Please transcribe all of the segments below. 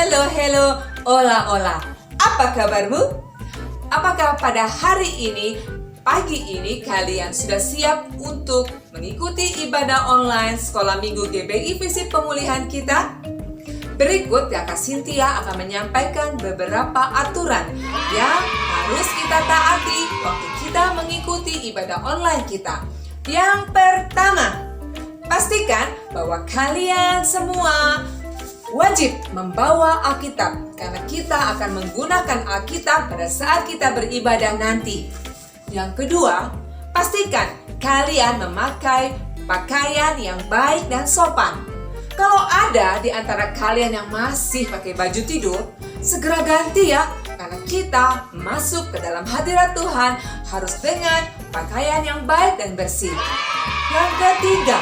Hello, hola, hola. Apa kabarmu? Apakah pada hari ini, pagi ini kalian sudah siap untuk mengikuti ibadah online Sekolah Minggu GBI Visi Pemulihan kita? Berikut Kak Cynthia akan menyampaikan beberapa aturan yang harus kita taati waktu kita mengikuti ibadah online kita. Yang pertama, pastikan bahwa kalian semua wajib membawa Alkitab karena kita akan menggunakan Alkitab pada saat kita beribadah nanti. Yang kedua, pastikan kalian memakai pakaian yang baik dan sopan. Kalau ada di antara kalian yang masih pakai baju tidur, segera ganti ya, karena kita masuk ke dalam hadirat Tuhan harus dengan pakaian yang baik dan bersih. Yang ketiga,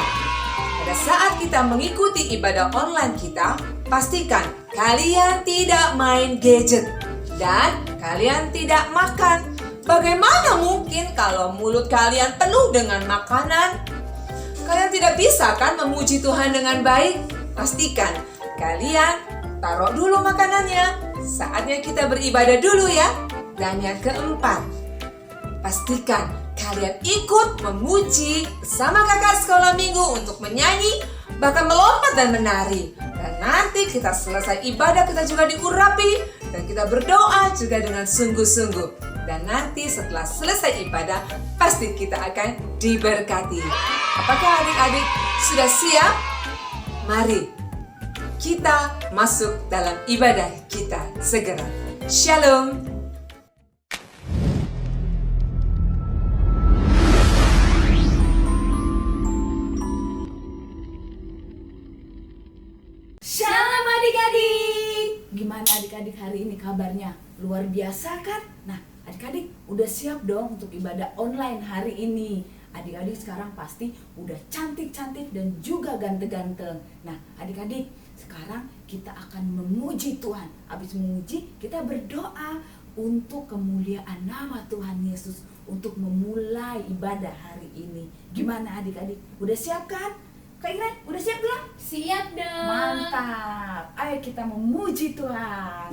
pada saat kita mengikuti ibadah online kita, pastikan kalian tidak main gadget dan kalian tidak makan. Bagaimana mungkin kalau mulut kalian penuh dengan makanan? Kalian tidak bisa kan memuji Tuhan dengan baik? Pastikan kalian taruh dulu makanannya. Saatnya kita beribadah dulu ya. Dan yang keempat, pastikan kalian ikut memuji bersama kakak sekolah minggu untuk menyanyi, bahkan melompat dan menari. Dan nanti kita selesai ibadah, kita juga diurapi dan kita berdoa juga dengan sungguh-sungguh. Dan nanti setelah selesai ibadah, pasti kita akan diberkati. Apakah adik-adik sudah siap? Mari kita masuk dalam ibadah kita segera. Shalom. Shalom adik-adik. Gimana adik-adik hari ini kabarnya? Luar biasa kan? Nah, adik-adik udah siap dong untuk ibadah online hari ini. Adik-adik sekarang pasti udah cantik-cantik dan juga ganteng-ganteng. Nah, adik-adik sekarang kita akan memuji Tuhan. Habis memuji, kita berdoa untuk kemuliaan nama Tuhan Yesus untuk memulai ibadah hari ini. Gimana adik-adik? Udah siap kan? Kak Iren, udah siap belum? Siap dong. Mantap. Ayo kita memuji Tuhan.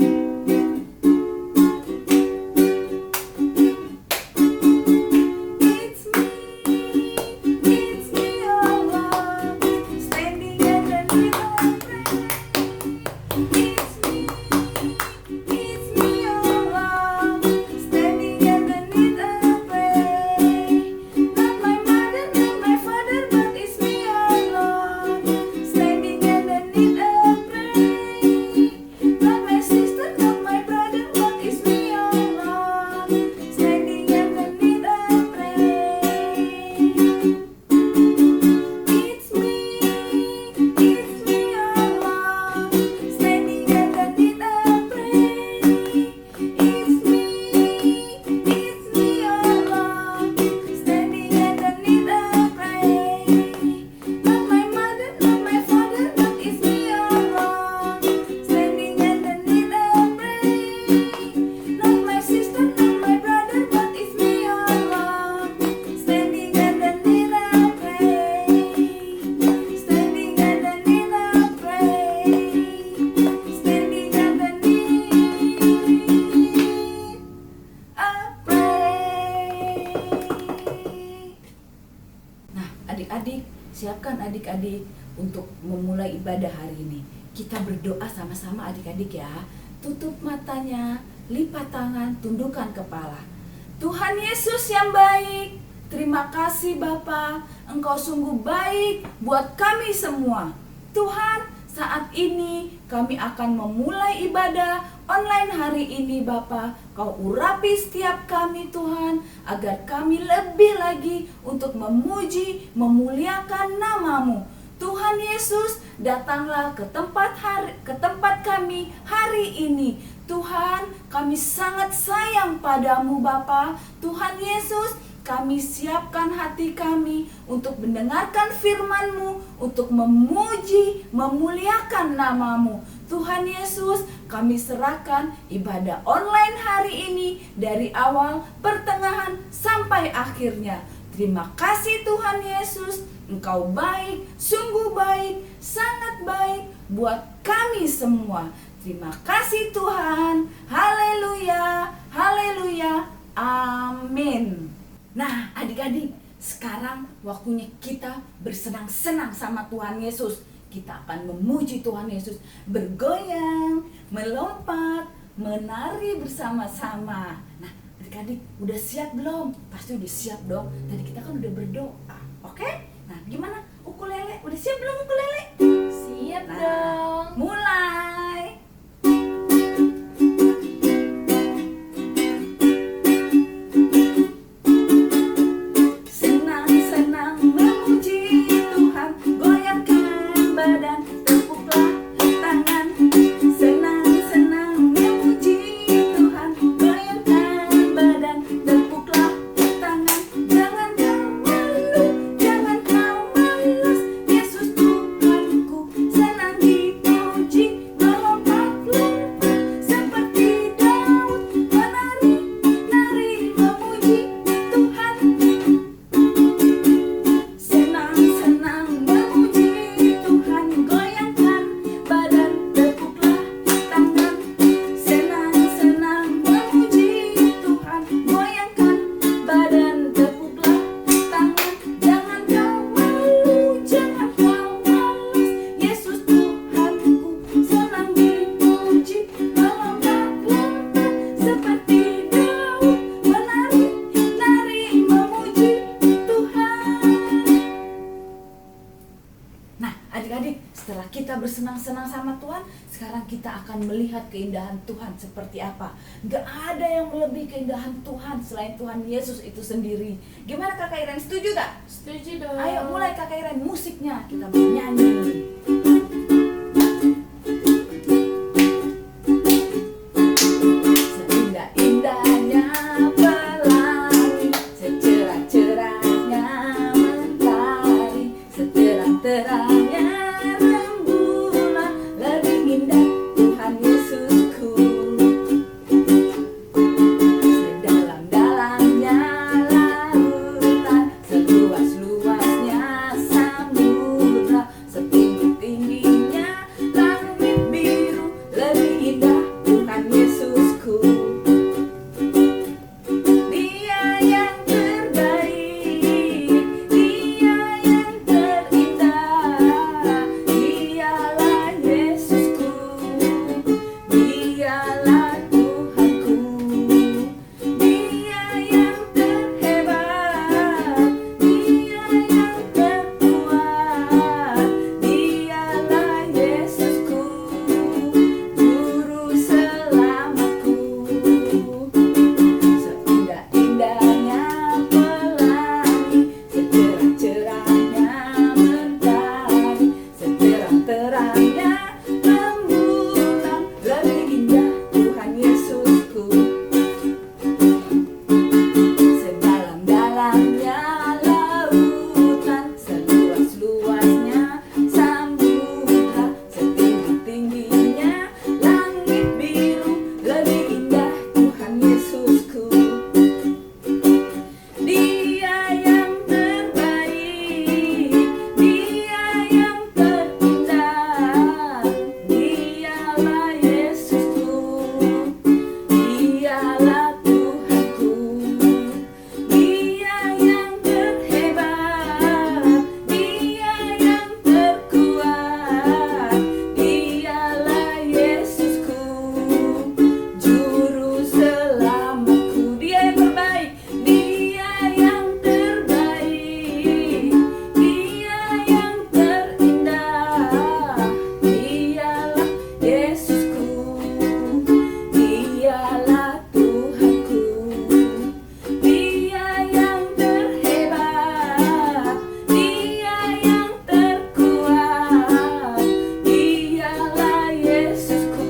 Adik-adik, siapkan adik-adik untuk memulai ibadah hari ini. Kita berdoa sama-sama adik-adik ya. Tutup matanya, lipat tangan, tundukkan kepala. Tuhan Yesus yang baik, terima kasih Bapa, Engkau sungguh baik buat kami semua. Tuhan, saat ini kami akan memulai ibadah online hari ini Bapa. Kau urapi setiap kami Tuhan, agar kami lebih lagi untuk memuji, memuliakan nama-Mu. Tuhan Yesus, datanglah ke tempat kami hari ini. Tuhan, kami sangat sayang padamu Bapa. Tuhan Yesus, kami siapkan hati kami untuk mendengarkan firman-Mu, untuk memuji, memuliakan nama-Mu. Tuhan Yesus, kami serahkan ibadah online hari ini dari awal, pertengahan, sampai akhirnya. Terima kasih Tuhan Yesus, Engkau baik, sungguh baik, sangat baik buat kami semua. Terima kasih Tuhan. Haleluya, haleluya, amin. Nah adik-adik, sekarang waktunya kita bersenang-senang sama Tuhan Yesus. Kita akan memuji Tuhan Yesus, bergoyang, melompat, menari bersama-sama. Nah adik-adik udah siap belum? Pasti udah siap dong. Tadi kita kan udah berdoa, oke? Nah gimana ukulele? Udah siap belum ukulele? Siap Nah, dong. mulai. Senang-senang memuji Tuhan, goyangkan badan, tepuklah tangan. Senang-senang memuji Tuhan, goyangkan badan, tepuklah tangan. Jangan kau malu, jangan kau malas, Yesus Tuhanku senang dipuji. Melompat-lompat seperti Daud, menari-nari memuji Tuhan. Senang-senang memuji Tuhan, goyangkan badan, tepuklah tangan. Senang-senang memuji Tuhan, goyangkan badan, tepuklah tangan. Jangan kau malu, jangan kau malas, Yesus Tuhanku senang dipuji. Melompat-lompat seperti Daud, menari-nari memuji Tuhan. Nah adik-adik, setelah kita bersenang-senang sama Tuhan, sekarang kita akan melihat keindahan Tuhan seperti apa. Gak ada yang melebihi keindahan Tuhan selain Tuhan Yesus itu sendiri. Gimana Kakak Iren, setuju gak? Setuju dong. Ayo mulai Kakak Iren, musiknya kita bernyanyi. Seindah-indahnya pelangi, secerah-cerahnya mentari, seterang-terangnya rembulan, lebih indah Tuhan Yesusku. Sedalam-dalamnya lautan, seluas-luasnya samudra, setinggi-tingginya langit biru, lebih indah Tuhan Yesusku. Dia yang terbaik, Dia yang terindah, Dialah Yesusku, Dialah Tuhanku. Dia yang terhebat, Dia yang terkuat, Dialah Yesusku, Juru selamatku. Seindah-indahnya pelangi, secerah-cerahnya mentari, seterang-terangnya rembulan, lebih indah Tuhan Yesusku. Sedalam-dalamnya lautan, seluas-luasnya samudra, setinggi-tingginya langit biru, lebih indah Tuhan Yesusku. Dia yang terbaik, Dia yang terindah, Dialah Yesusku, Dialah Tuhanku. Dia yang terhebat, Dia yang terkuat, Dialah Yesusku, Juru selamatku. Dia yang terbaik, Dia yang terbaik, Dia yang terindah, Dialah Yesusku, Dialah Tuhanku. Dia yang terhebat, Dia yang terkuat, Dialah Yesusku,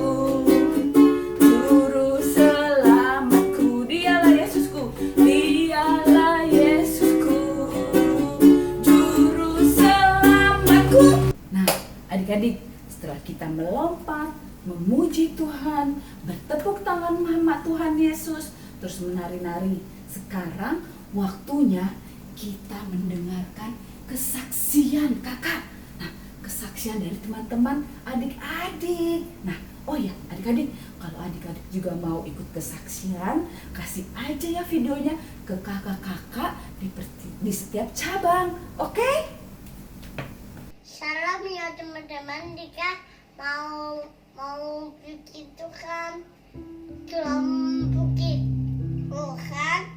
Juru selamatku. Dialah Yesusku, Dialah Yesusku, Juru selamatku. Nah adik-adik, setelah kita melompat, memuji Tuhan, bertepuk tangan sama Tuhan Yesus, terus menari-nari, sekarang waktunya kita mendengarkan kesaksian kakak. Nah kesaksian dari teman-teman adik-adik. Nah Oh ya, adik-adik, kalau adik-adik juga mau ikut kesaksian, kasih aja ya videonya ke kakak-kakak di setiap cabang, oke? Salam ya teman-teman, Dika mau bikin itu kan kelam bukit, kan?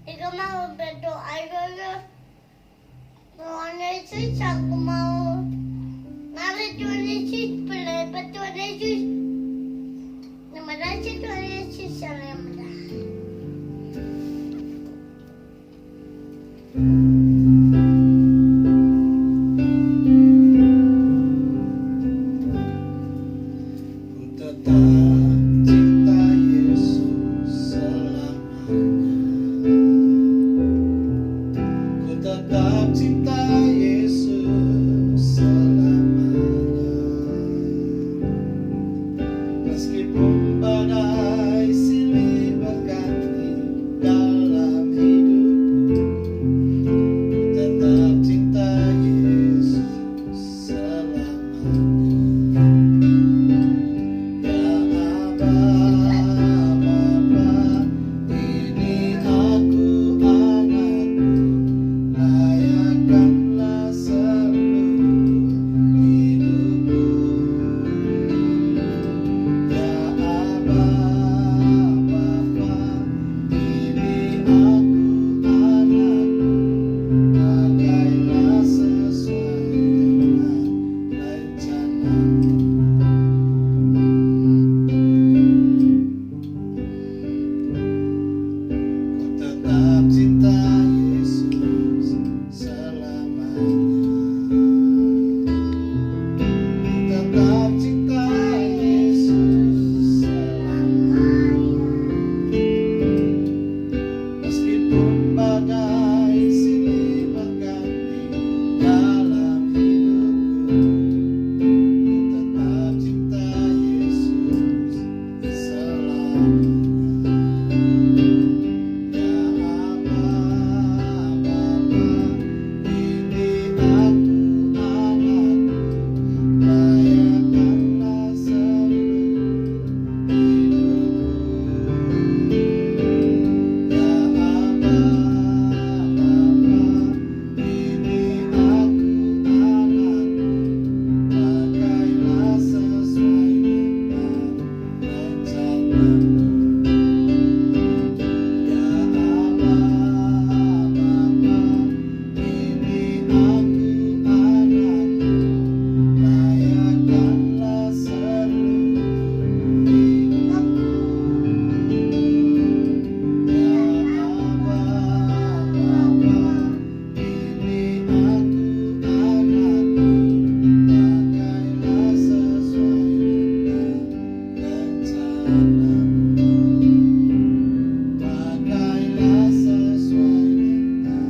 Dika mau berdoa dulu. Tuhan Yesus, aku mau mari Tuhan Yesus, belajar Tuhan Yesus. Nama kasih Tuhan Yesus, salam. Ku tetap cinta Yesus selamanya. Ku tetap cinta Yesus selamanya. Meskipun badai silih berganti dalam hidupku, ku tetap cinta Yesus selamanya. Ya Aba, Bapa, ini aku anakmu, layakkanlah seluruh hidupku. Ya Aba, Bapa, ini aku anakmu, pakailah sesuai dengan rencanamu. Ku tetap cinta Yesus selamanya. Ku tetap cinta Yesus selamanya. Meskipun badai silih berganti dalam hidupku, ku tetap cinta Yesus selamanya. Ya Aba, Bapa, ini aku anakmu, layakkanlah seluruh hidupku. Ya Aba, Bapa, ini aku anakmu, pakailah sesuai dengan rencanamu. Ya Aba, Bapa, ini aku anakmu, layakkanlah seluruh hidupku. Ya Aba, Bapa, ini aku anakmu, pakailah sesuai dengan rencanamu. Pakailah sesuai dengan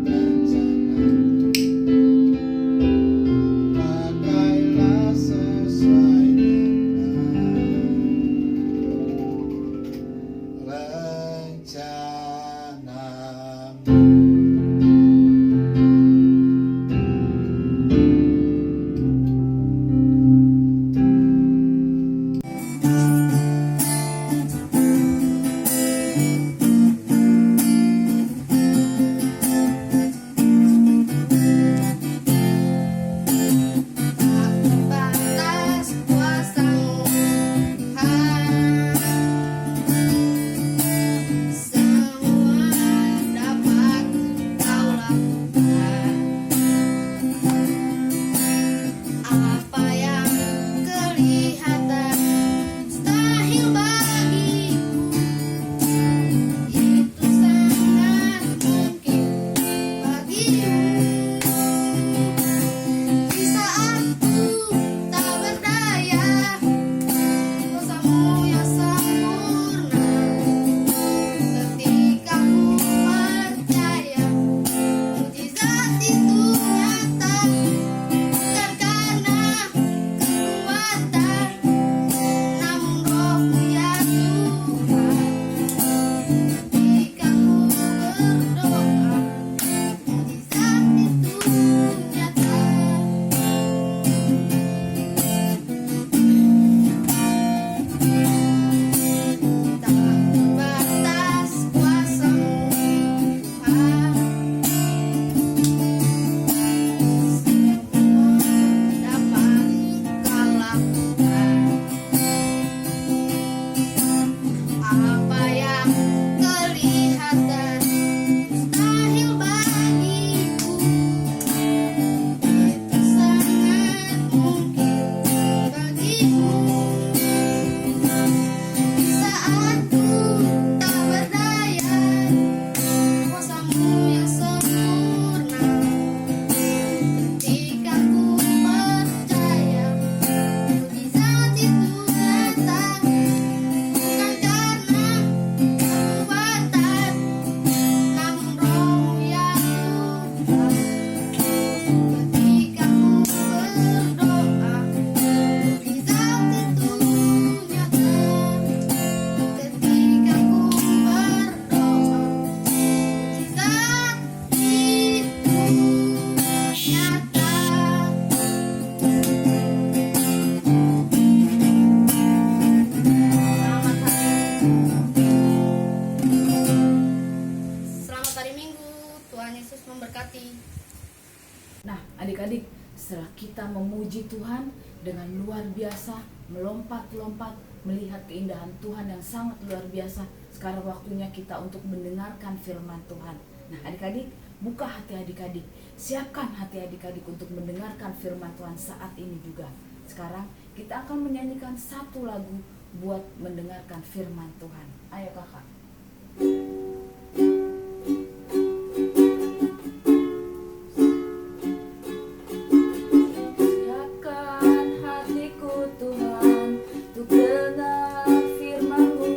rencanamu. Pakailah sesuai dengan rencanamu. memuji Tuhan dengan luar biasa, melompat-lompat, melihat keindahan Tuhan yang sangat luar biasa. Sekarang waktunya kita untuk mendengarkan firman Tuhan. Nah, adik-adik, buka hati adik-adik, siapkan hati adik-adik untuk mendengarkan firman Tuhan saat ini juga. Sekarang kita akan menyanyikan satu lagu buat mendengarkan firman Tuhan. Ayo kakak. Siapkan hatiku Tuhan untuk dengar firman-Mu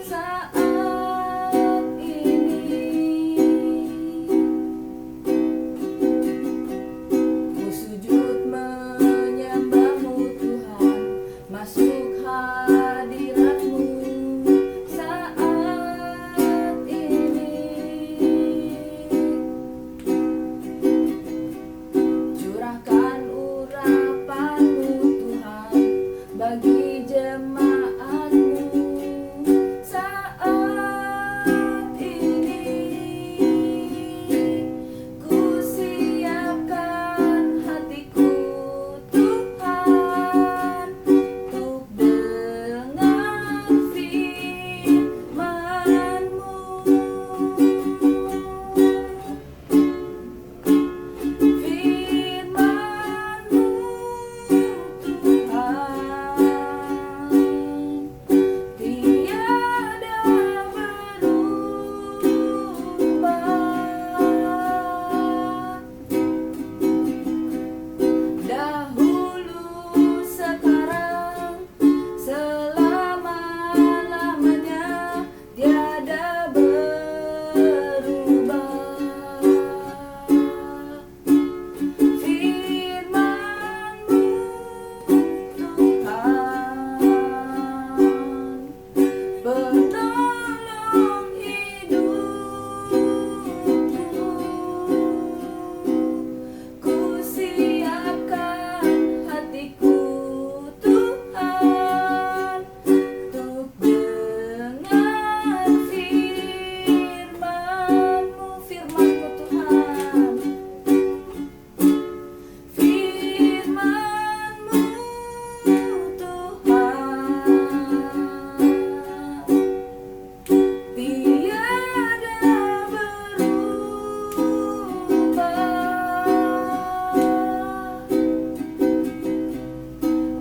saat ini. Ku sujud menyembah-Mu Tuhan, masuk hadirat-Mu saat ini. Curahkan urapan-Mu Tuhan bagi jemaat-Mu saat ini. Ku siapkan hatiku Tuhan untuk dengar firman-Mu. Firman-Mu Tuhan tiada berubah. Dahulu, sekarang, selama-lamanya tiada berubah. Firman-Mu Tuhan, penolong hidupku. Ku siapkan hatiku Tuhan untuk dengar firman-Mu. Firman-Mu Tuhan, firman-Mu Tuhan tiada berubah.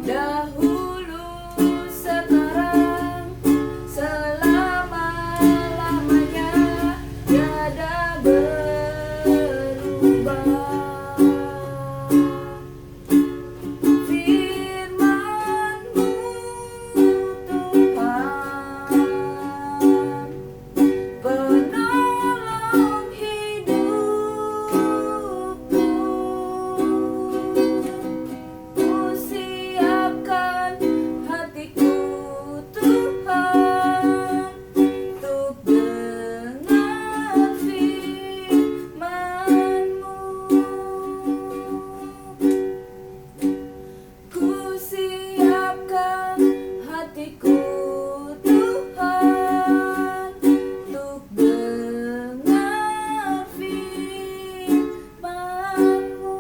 Dahulu, sekarang, selama-lamanya tiada berubah. Firman-Mu Tuhan, penolong hidupku. Ku siapkan hatiku Tuhan untuk dengar firman-Mu. Ku siapkan hatiku Tuhan untuk dengar firman-Mu.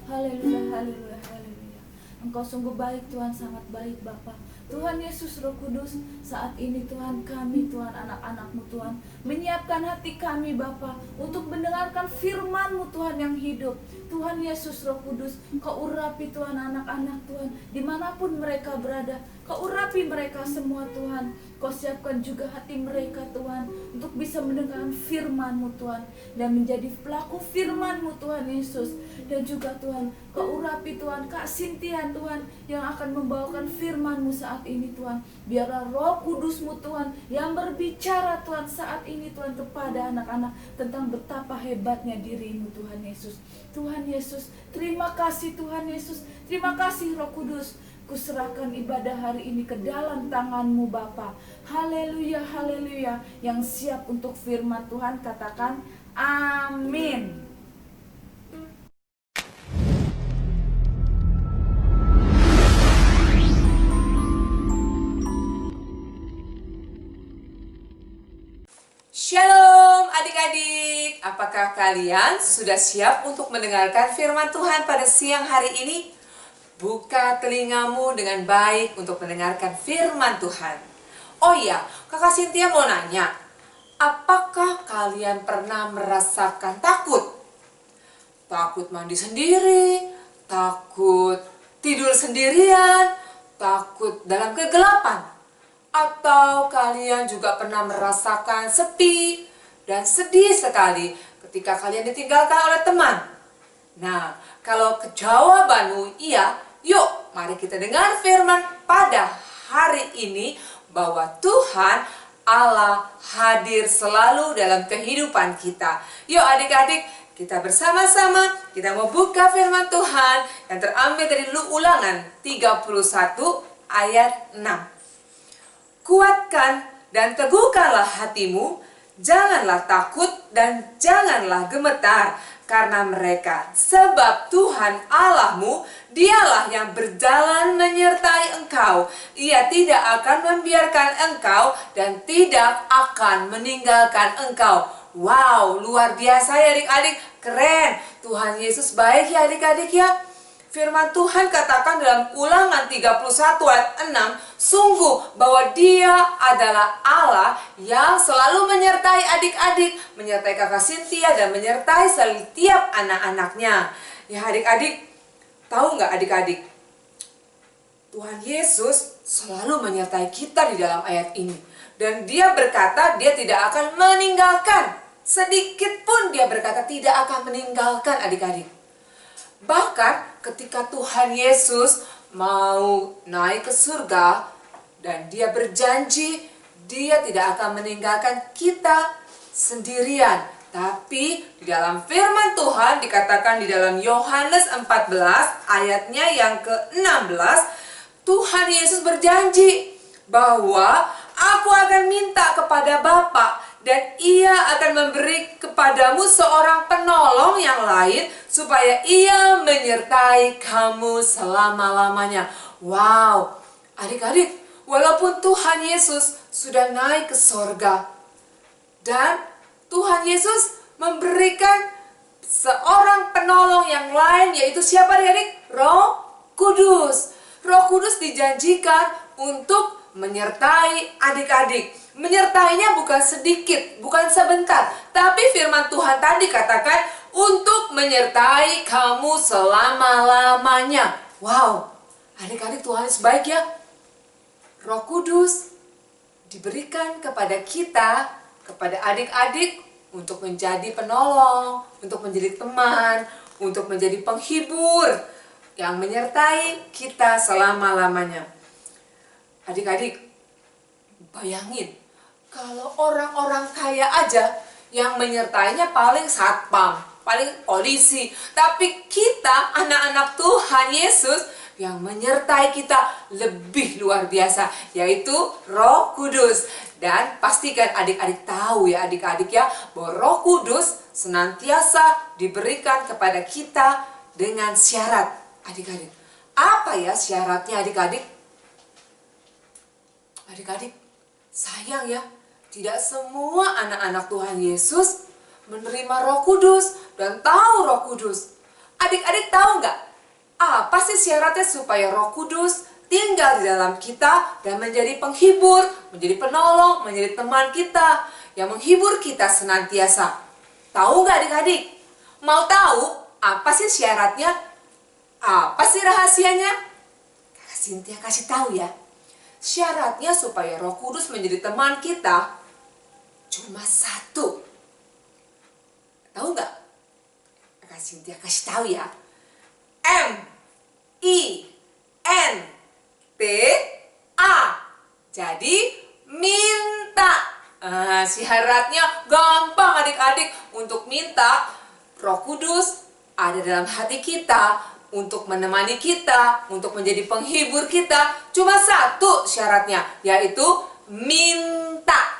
Haleluya, haleluya, haleluya. Engkau sungguh baik Tuhan, sangat baik Bapa. Tuhan Yesus Roh Kudus, saat ini Tuhan kami, Tuhan anak-anak-Mu Tuhan, menyiapkan hati kami Bapa untuk mendengarkan firman-Mu Tuhan yang hidup. Tuhan Yesus Roh Kudus, Kau urapi Tuhan anak-anak Tuhan, dimanapun mereka berada, Kau urapi mereka semua Tuhan. Kau siapkan juga hati mereka Tuhan, untuk bisa mendengarkan firman-Mu Tuhan, dan menjadi pelaku firman-Mu Tuhan Yesus. Dan juga Tuhan, Kau urapi Tuhan Kak Sintia Tuhan, yang akan membawakan firman-Mu saat ini Tuhan. Biarlah Roh Kudus-Mu Tuhan yang berbicara Tuhan saat ini Tuhan kepada anak-anak tentang betapa hebatnya diri-Mu Tuhan Yesus. Tuhan Yesus, terima kasih Tuhan Yesus, terima kasih Roh Kudus. Kuserahkan ibadah hari ini ke dalam tangan-Mu Bapa. Haleluya, haleluya. Yang siap untuk firman Tuhan katakan amin. Shalom adik-adik, Apakah kalian sudah siap untuk mendengarkan firman Tuhan pada siang hari ini? Buka telingamu dengan baik untuk mendengarkan firman Tuhan. Oh iya, Kakak Cynthia mau nanya, apakah kalian pernah merasakan takut? Takut mandi sendiri, takut tidur sendirian, takut dalam kegelapan? Atau kalian juga pernah merasakan sepi dan sedih sekali ketika kalian ditinggalkan oleh teman? Nah, kalau jawabanmu iya, yuk mari kita dengar firman pada hari ini bahwa Tuhan Allah hadir selalu dalam kehidupan kita. Yuk adik-adik, kita bersama-sama, kita mau buka firman Tuhan yang terambil dari Ulangan 31 ayat 6. Kuatkan dan teguhkanlah hatimu, janganlah takut dan janganlah gemetar karena mereka, sebab Tuhan Allahmu, dialah yang berjalan menyertai engkau. Ia tidak akan membiarkan engkau dan tidak akan meninggalkan engkau. Wow, luar biasa ya adik-adik, keren. Tuhan Yesus baik ya adik-adik ya. Firman Tuhan katakan dalam Ulangan 31 ayat 6, sungguh bahwa Dia adalah Allah yang selalu menyertai adik-adik, menyertai Kakak Cynthia dan menyertai setiap anak-anaknya. Ya adik-adik, tahu nggak adik-adik? Tuhan Yesus selalu menyertai kita di dalam ayat ini. Dan Dia berkata Dia tidak akan meninggalkan. Sedikit pun Dia berkata tidak akan meninggalkan adik-adik. Bahkan ketika Tuhan Yesus mau naik ke surga dan Dia berjanji Dia tidak akan meninggalkan kita sendirian. Tapi di dalam firman Tuhan dikatakan di dalam Yohanes 14 ayatnya yang ke-16, Tuhan Yesus berjanji bahwa aku akan minta kepada Bapa dan Ia akan memberi kepadamu seorang penolong yang lain supaya Ia menyertai kamu selama-lamanya. Wow, adik-adik, walaupun Tuhan Yesus sudah naik ke sorga dan Tuhan Yesus memberikan seorang penolong yang lain, yaitu siapa adik-adik? Roh Kudus. Roh Kudus dijanjikan untuk menyertai adik-adik. Menyertainya bukan sedikit, bukan sebentar, tapi firman Tuhan tadi katakan untuk menyertai kamu selama-lamanya. Wow, adik-adik, Tuhan Yesus baik ya. Roh Kudus diberikan kepada kita, kepada adik-adik untuk menjadi penolong, untuk menjadi teman, untuk menjadi penghibur yang menyertai kita selama-lamanya. Adik-adik, bayangin kalau orang-orang kaya aja yang menyertainya paling satpam, paling polisi. Tapi kita, anak-anak Tuhan Yesus, yang menyertai kita lebih luar biasa, yaitu Roh Kudus. Dan pastikan adik-adik tahu ya adik-adik ya, bahwa Roh Kudus senantiasa diberikan kepada kita dengan syarat. Adik-adik, apa ya syaratnya adik-adik? Adik-adik, sayang ya, tidak semua anak-anak Tuhan Yesus menerima Roh Kudus dan tahu Roh Kudus. Adik-adik tahu nggak? Apa sih syaratnya supaya Roh Kudus tinggal di dalam kita dan menjadi penghibur, menjadi penolong, menjadi teman kita yang menghibur kita senantiasa? Tahu nggak adik-adik? Mau tahu apa sih syaratnya? Apa sih rahasianya? Kakak Cynthia kasih tahu ya. Syaratnya supaya Roh Kudus menjadi teman kita cuma satu. Tahu nggak? Kakak Cynthia kasih tahu ya. M-I-N-T-A. Jadi minta. Syaratnya gampang adik-adik. Untuk minta, Roh Kudus ada dalam hati kita untuk menemani kita, untuk menjadi penghibur kita. Cuma satu syaratnya, yaitu minta.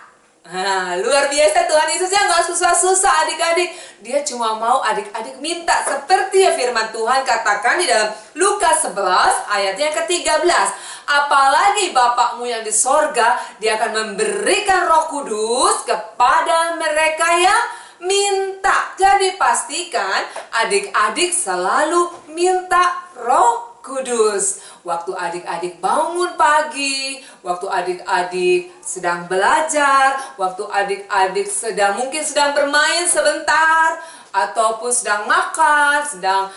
Luar biasa Tuhan Yesusnya nggak susah-susah adik-adik. Dia cuma mau adik-adik minta. Seperti ya firman Tuhan katakan di dalam Lukas 11 ayatnya ke-13. Apalagi Bapakmu yang di sorga, Dia akan memberikan Roh Kudus kepada mereka yang minta. Jadi pastikan adik-adik selalu minta Roh Kudus. Waktu adik-adik bangun pagi, waktu adik-adik sedang belajar, waktu adik-adik mungkin sedang bermain sebentar, ataupun sedang makan, sedang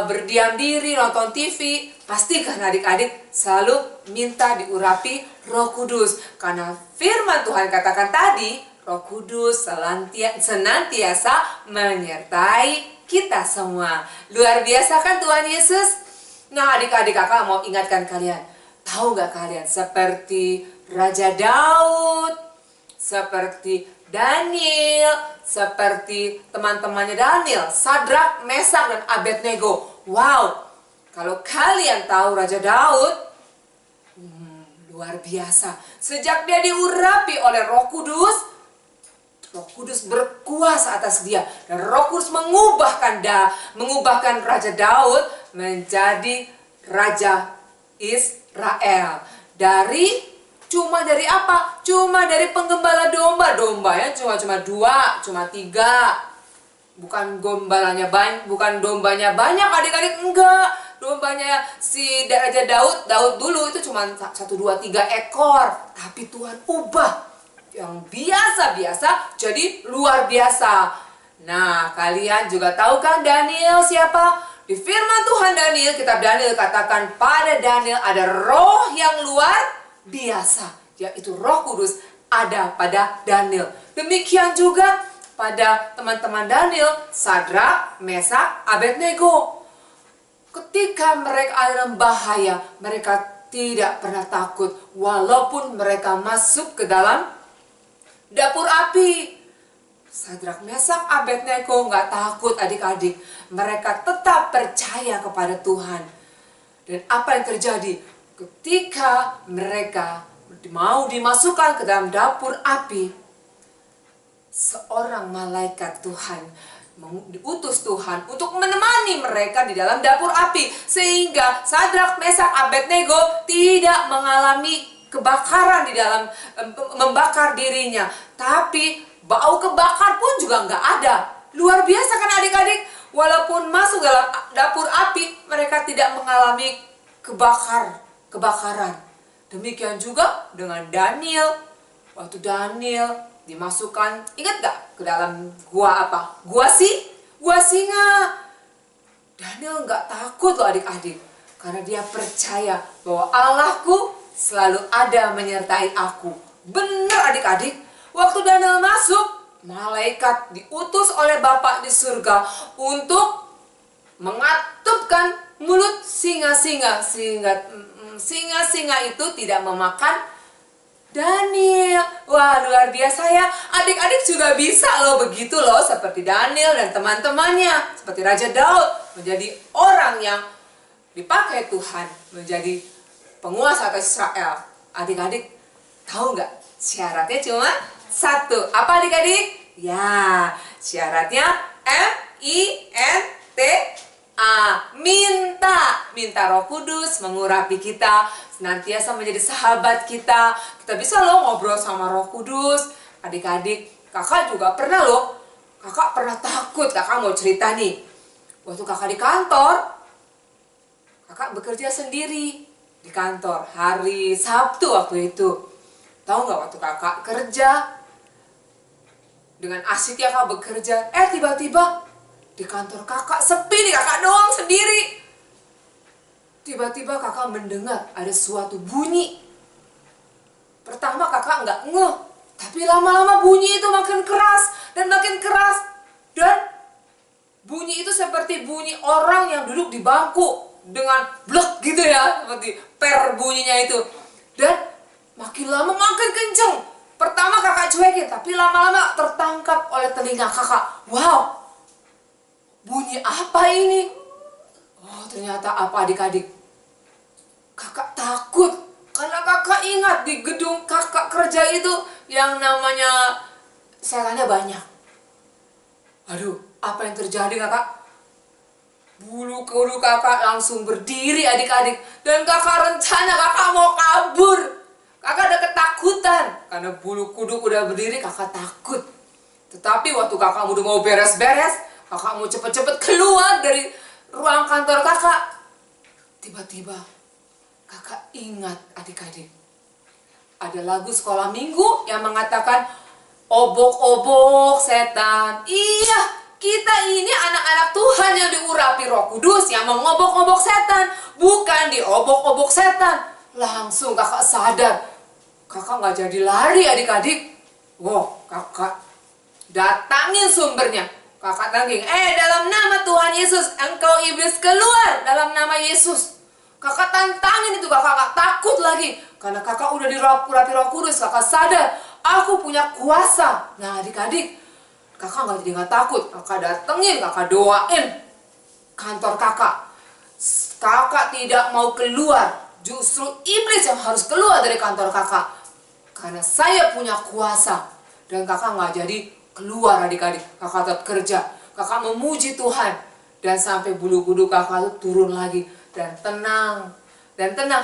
berdiam diri, nonton TV, pastikan adik-adik selalu minta diurapi Roh Kudus. Karena firman Tuhan katakan tadi, Roh Kudus senantiasa menyertai kita semua. Luar biasa kan Tuhan Yesus? Nah, adik-adik, kakak mau ingatkan kalian. Tahu gak kalian, seperti Raja Daud, seperti Daniel, seperti teman-temannya Daniel, Sadrak, Mesak, dan Abednego. Wow, kalau kalian tahu Raja Daud, luar biasa. Sejak dia diurapi oleh Roh Kudus berkuasa atas dia. Dan Roh Kudus mengubahkan Raja Daud menjadi Raja Israel. Cuma dari apa? Cuma dari penggembala domba. Dombanya cuma 2, cuma 3. Bukan dombanya banyak adik-adik, enggak. Dombanya si Raja Daud dulu itu cuma 1, 2, 3 ekor. Tapi Tuhan ubah yang biasa-biasa jadi luar biasa. Nah, kalian juga tahu kan Daniel siapa? Di firman Tuhan kitab Daniel katakan pada Daniel ada roh yang luar biasa, yaitu Roh Kudus ada pada Daniel. Demikian juga pada teman-teman Daniel, Sadrak, Mesak, Abednego. Ketika mereka dalam bahaya, mereka tidak pernah takut walaupun mereka masuk ke dalam dapur api. Sadrak, Mesak, Abednego nggak takut adik-adik. Mereka tetap percaya kepada Tuhan. Dan apa yang terjadi? Ketika mereka mau dimasukkan ke dalam dapur api, seorang malaikat Tuhan diutus Tuhan untuk menemani mereka di dalam dapur api. Sehingga Sadrak, Mesak, Abednego tidak mengalami kebakaran di dalam membakar dirinya. Tapi bau kebakar pun juga nggak ada. Luar biasa kan adik-adik? Walaupun masuk dalam dapur api, mereka tidak mengalami kebakaran. Demikian juga dengan Daniel. Waktu Daniel dimasukkan, ingat gak? Ke dalam gua apa? Gua singa. Daniel nggak takut loh adik-adik. Karena dia percaya bahwa Allahku selalu ada menyertai aku. Benar adik-adik. Waktu Daniel masuk, malaikat diutus oleh Bapa di surga untuk mengatupkan mulut singa-singa. Singa-singa itu tidak memakan Daniel. Wah, luar biasa ya. Adik-adik juga bisa loh begitu loh. Seperti Daniel dan teman-temannya. Seperti Raja Daud. Menjadi orang yang dipakai Tuhan. Menjadi penguasa atas Israel. Adik-adik tahu nggak? Syaratnya cuma 1. Apa adik-adik? Ya, syaratnya M-I-N-T-A. Minta Roh Kudus mengurapi kita, senantiasa menjadi sahabat kita. Kita bisa loh ngobrol sama Roh Kudus. Adik-adik, kakak juga pernah loh. Kakak pernah takut, kakak mau cerita nih. Waktu kakak di kantor, kakak bekerja sendiri di kantor. Hari Sabtu waktu itu. Tahu nggak waktu kakak kerja, dengan asiknya kakak bekerja, tiba-tiba di kantor kakak sepi nih, kakak doang sendiri. Tiba-tiba kakak mendengar ada suatu bunyi. Pertama kakak nggak ngeh, tapi lama-lama bunyi itu makin keras dan makin keras. Dan bunyi itu seperti bunyi orang yang duduk di bangku dengan blek gitu ya, seperti per bunyinya itu. Dan makin lama makin kenceng. Pertama kakak cuekin, tapi lama-lama tertangkap oleh telinga kakak. Wow, bunyi apa ini? Oh, ternyata apa adik-adik? Kakak takut, karena kakak ingat di gedung kakak kerja itu yang namanya setannya banyak. Aduh, apa yang terjadi kakak? Bulu kuduk kakak langsung berdiri adik-adik. Dan kakak rencana kakak mau kabur. Kakak ada ketakutan, karena bulu kuduk udah berdiri, kakak takut. Tetapi waktu kakakmu udah mau beres-beres, kakakmu cepet-cepet keluar dari ruang kantor kakak. Tiba-tiba kakak ingat adik-adik. Ada lagu sekolah minggu yang mengatakan, obok-obok setan. Iya, kita ini anak-anak Tuhan yang diurapi Roh Kudus yang mengobok-obok setan, bukan diobok-obok setan. Langsung kakak sadar, kakak nggak jadi lari adik-adik. Wow, kakak datangin sumbernya. Kakak tagih, dalam nama Tuhan Yesus, engkau iblis keluar dalam nama Yesus. Kakak tantangin itu, kakak gak takut lagi. Karena kakak udah diurapi Roh Kudus, kakak sadar, aku punya kuasa. Nah adik-adik, kakak gak takut. Kakak datengin, kakak doain kantor kakak. Kakak tidak mau keluar, justru iblis yang harus keluar dari kantor kakak. Karena saya punya kuasa. Dan kakak gak jadi keluar adik-adik. Kakak tetap kerja, kakak memuji Tuhan. Dan sampai bulu kuduk kakak itu turun lagi. Dan tenang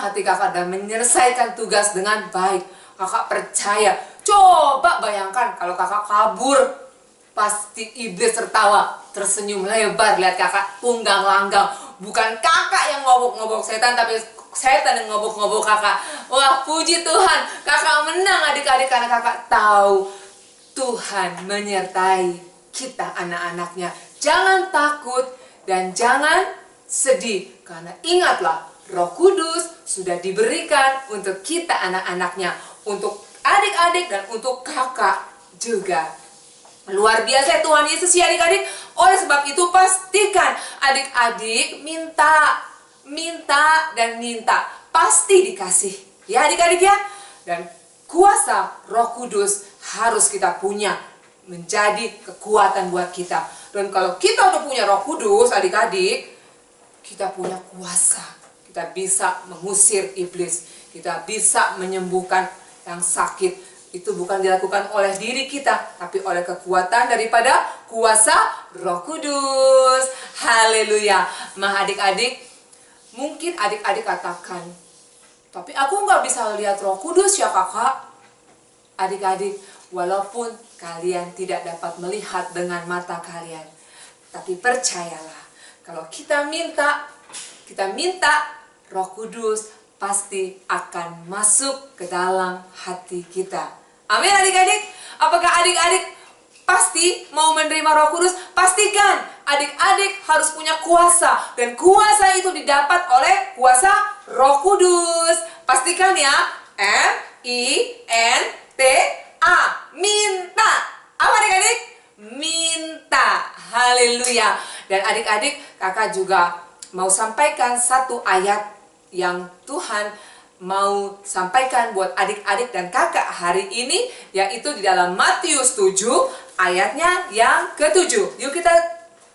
hati kakak dan menyelesaikan tugas dengan baik. Kakak percaya. Coba bayangkan kalau kakak kabur, pasti iblis tertawa, tersenyum lebar lihat kakak tunggang langgang. Bukan kakak yang ngobok-ngobok setan, tapi setan yang ngobok-ngobok kakak. Wah, puji Tuhan, kakak menang adik-adik karena kakak tahu Tuhan menyertai kita anak-anaknya. Jangan takut dan jangan sedih. Karena ingatlah, Roh Kudus sudah diberikan untuk kita anak-anaknya. Untuk adik-adik dan untuk kakak juga. Luar biasa Tuhan Yesus ya adik-adik. Oleh sebab itu pastikan adik-adik minta. Pasti dikasih. Ya adik-adik ya. Dan kuasa Roh Kudus harus kita punya. Menjadi kekuatan buat kita. Dan kalau kita udah punya Roh Kudus adik-adik, kita punya kuasa. Kita bisa mengusir iblis. Kita bisa menyembuhkan yang sakit. Itu bukan dilakukan oleh diri kita, tapi oleh kekuatan daripada kuasa Roh Kudus. Haleluya. Mah adik-adik, mungkin adik-adik katakan, tapi aku nggak bisa lihat Roh Kudus ya kakak. Adik-adik, walaupun kalian tidak dapat melihat dengan mata kalian, tapi percayalah, kalau kita minta Roh Kudus pasti akan masuk ke dalam hati kita. Amin adik-adik. Apakah adik-adik pasti mau menerima Roh Kudus? Pastikan adik-adik harus punya kuasa. Dan kuasa itu didapat oleh kuasa Roh Kudus. Pastikan ya. M-I-N-T-A. Minta. Apa adik-adik? Minta. Haleluya. Dan adik-adik, kakak juga mau sampaikan satu ayat yang Tuhan mau sampaikan buat adik-adik dan kakak hari ini, yaitu di dalam Matius 7 ayatnya yang ke-7. Yuk kita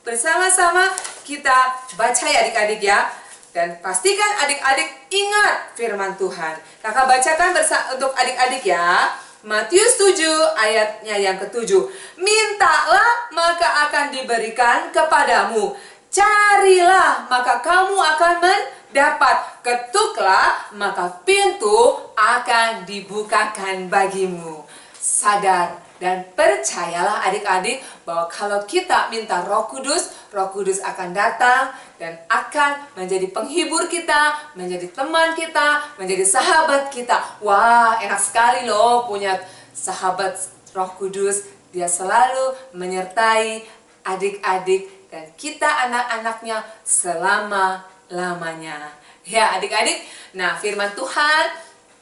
bersama-sama kita baca ya adik-adik ya. Dan pastikan adik-adik ingat firman Tuhan. Kakak bacakan untuk adik-adik ya. Matius 7 ayatnya yang ke-7. Mintalah maka akan diberikan kepadamu. Carilah maka kamu akan mendapat. Ketuklah maka pintu akan dibukakan bagimu. Sadar dan percayalah adik-adik bahwa kalau kita minta Roh Kudus akan datang dan akan menjadi penghibur kita, menjadi teman kita, menjadi sahabat kita. Wah, enak sekali loh punya sahabat Roh Kudus. Dia selalu menyertai adik-adik dan kita anak-anaknya selama-lamanya. Ya adik-adik, nah firman Tuhan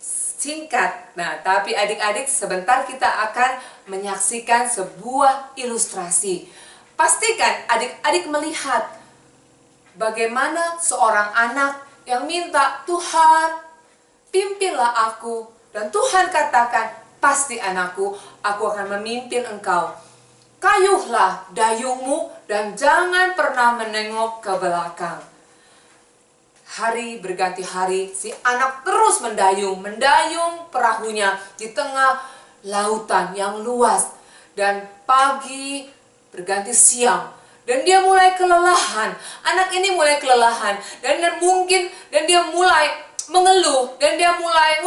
singkat. Nah tapi adik-adik sebentar kita akan menyaksikan sebuah ilustrasi. Pastikan adik-adik melihat bagaimana seorang anak yang minta, Tuhan pimpinlah aku. Dan Tuhan katakan, pasti anakku, aku akan memimpin engkau. Kayuhlah dayungmu dan jangan pernah menengok ke belakang. Hari berganti hari, si anak terus mendayung perahunya di tengah lautan yang luas. Dan pagi berganti siang, dan dia mulai kelelahan. Anak ini mulai kelelahan, dan dia mulai mengeluh, dan dia mulai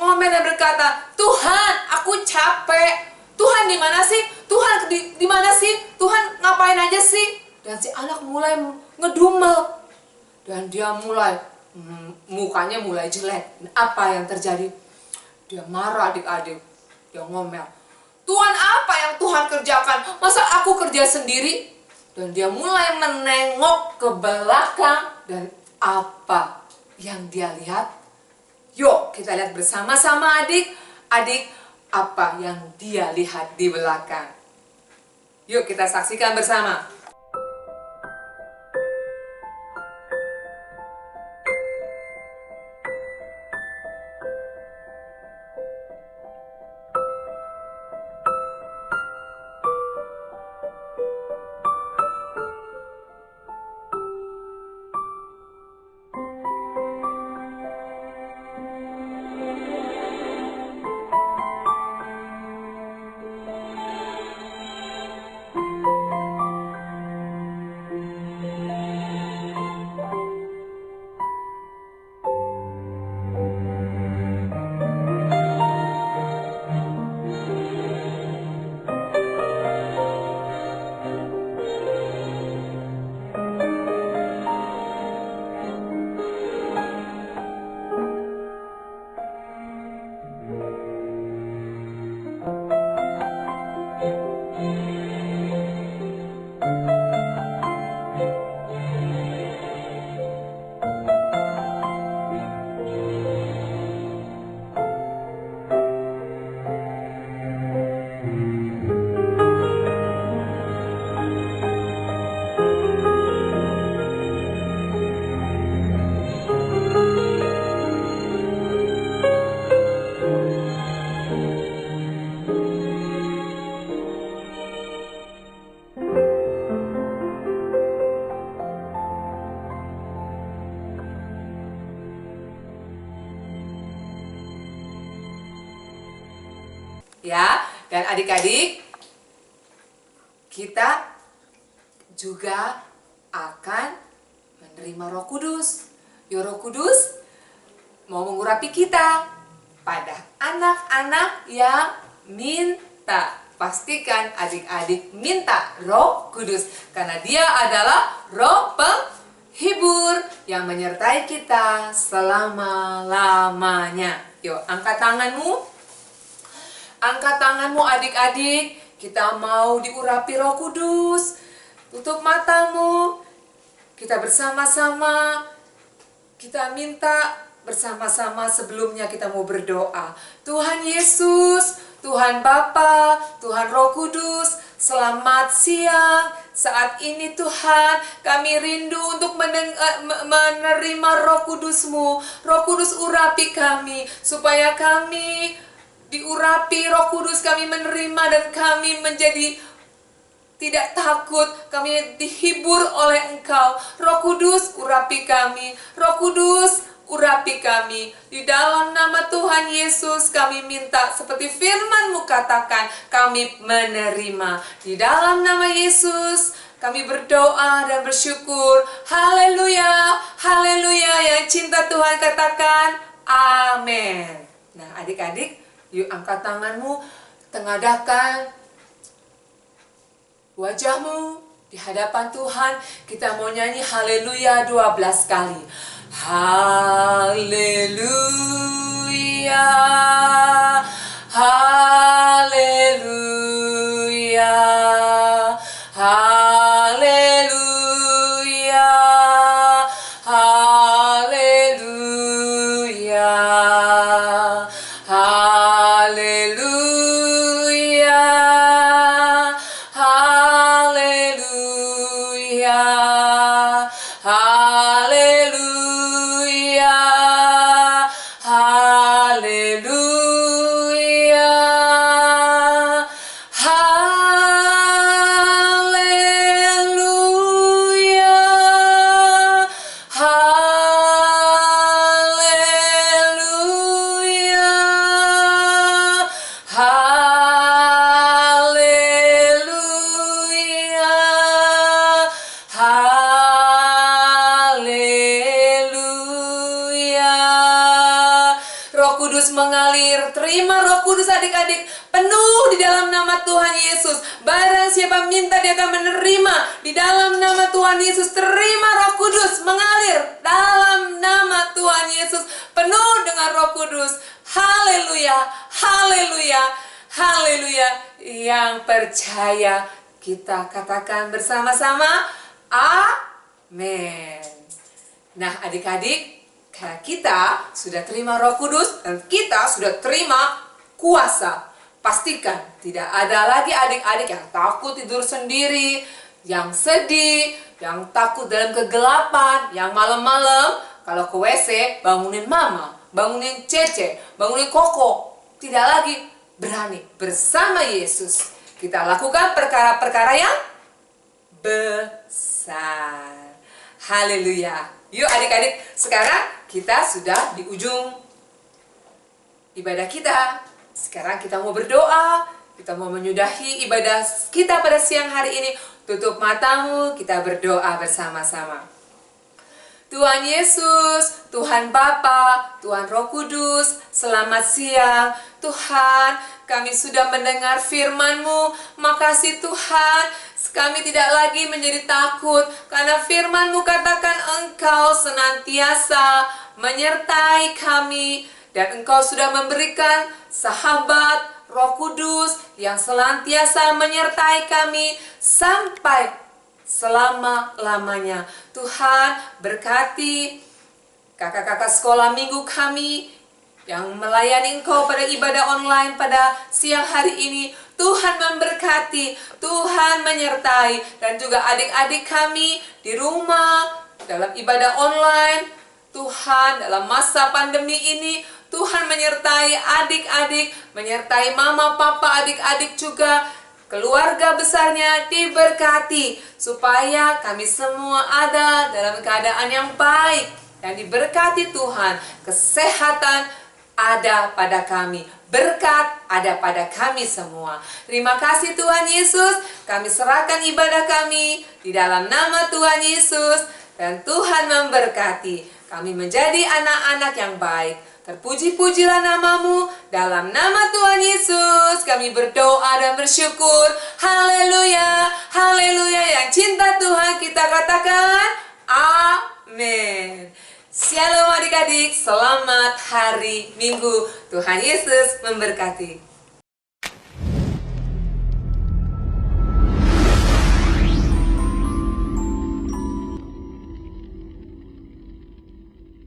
ngomel dan berkata, Tuhan, aku capek. Tuhan di mana sih? Tuhan di mana sih? Tuhan ngapain aja sih? Dan si anak mulai ngedumel. Dan dia mulai, mukanya mulai jelek. Apa yang terjadi? Dia marah adik-adik. Dia ngomel. Tuhan, apa yang Tuhan kerjakan? Masa aku kerja sendiri? Dan dia mulai menengok ke belakang. Dan apa yang dia lihat? Yuk kita lihat bersama-sama adik-adik apa yang dia lihat di belakang. Yuk kita saksikan bersama. Ya, dan adik-adik, kita juga akan menerima Roh Kudus. Ya, Roh Kudus mau mengurapi kita pada anak-anak yang minta. Pastikan adik-adik minta Roh Kudus karena Dia adalah Roh penghibur yang menyertai kita selama-lamanya. Yuk, angkat tanganmu. Angkat tanganmu adik-adik, kita mau diurapi Roh Kudus. Tutup matamu, kita bersama-sama, kita minta bersama-sama sebelumnya kita mau berdoa. Tuhan Yesus, Tuhan Bapa, Tuhan Roh Kudus, selamat siang. Saat ini Tuhan, kami rindu untuk menerima Roh Kudus-Mu. Roh Kudus urapi kami, supaya kami diurapi Roh Kudus, kami menerima dan kami menjadi tidak takut, kami dihibur oleh Engkau. Roh Kudus urapi kami, Roh Kudus urapi kami. Di dalam nama Tuhan Yesus kami minta seperti firman-Mu katakan, kami menerima. Di dalam nama Yesus kami berdoa dan bersyukur. Haleluya, haleluya. Yang cinta Tuhan katakan amin. Nah adik-adik, yuk angkat tanganmu, tengadahkan wajahmu di hadapan Tuhan. Kita mau nyanyi haleluya 12 kali. Haleluya, haleluya, haleluya, haleluya, haleluya, haleluya, haleluya, haleluya, haleluya, haleluya. Kudus mengalir. Terima Roh Kudus adik-adik, penuh di dalam nama Tuhan Yesus. Barang siapa minta dia akan menerima. Di dalam nama Tuhan Yesus, terima Roh Kudus mengalir. Dalam nama Tuhan Yesus, penuh dengan Roh Kudus. Haleluya, haleluya, haleluya. Yang percaya kita katakan bersama-sama, amin. Nah adik-adik, kita sudah terima Roh Kudus dan kita sudah terima kuasa. Pastikan tidak ada lagi adik-adik yang takut tidur sendiri, yang sedih, yang takut dalam kegelapan, yang malam-malam kalau ke WC bangunin mama, bangunin Cece, bangunin Koko. Tidak lagi, berani bersama Yesus kita lakukan perkara-perkara yang besar. Haleluya. Yuk adik-adik, sekarang kita sudah di ujung ibadah kita. Sekarang kita mau berdoa, kita mau menyudahi ibadah kita pada siang hari ini. Tutup matamu, kita berdoa bersama-sama. Tuhan Yesus, Tuhan Bapa, Tuhan Roh Kudus, selamat siang. Tuhan, kami sudah mendengar firman-Mu. Makasih Tuhan, kami tidak lagi menjadi takut, karena firman-Mu katakan Engkau senantiasa menyertai kami, dan Engkau sudah memberikan sahabat Roh Kudus yang senantiasa menyertai kami sampai selama-lamanya. Tuhan, berkati kakak-kakak sekolah minggu kami yang melayani Engkau pada ibadah online pada siang hari ini. Tuhan memberkati, Tuhan menyertai, dan juga adik-adik kami di rumah, dalam ibadah online. Tuhan, dalam masa pandemi ini, Tuhan menyertai adik-adik, menyertai mama, papa, adik-adik juga. Keluarga besarnya diberkati, supaya kami semua ada dalam keadaan yang baik. Dan diberkati Tuhan, kesehatan ada pada kami. Berkat ada pada kami semua. Terima kasih Tuhan Yesus. Kami serahkan ibadah kami di dalam nama Tuhan Yesus. Dan Tuhan memberkati. Kami menjadi anak-anak yang baik. Terpuji-pujilah namamu. Dalam nama Tuhan Yesus kami berdoa dan bersyukur. Haleluya, haleluya. Yang cinta Tuhan kita katakan amin. Shalom adik-adik, selamat hari Minggu. Tuhan Yesus memberkati.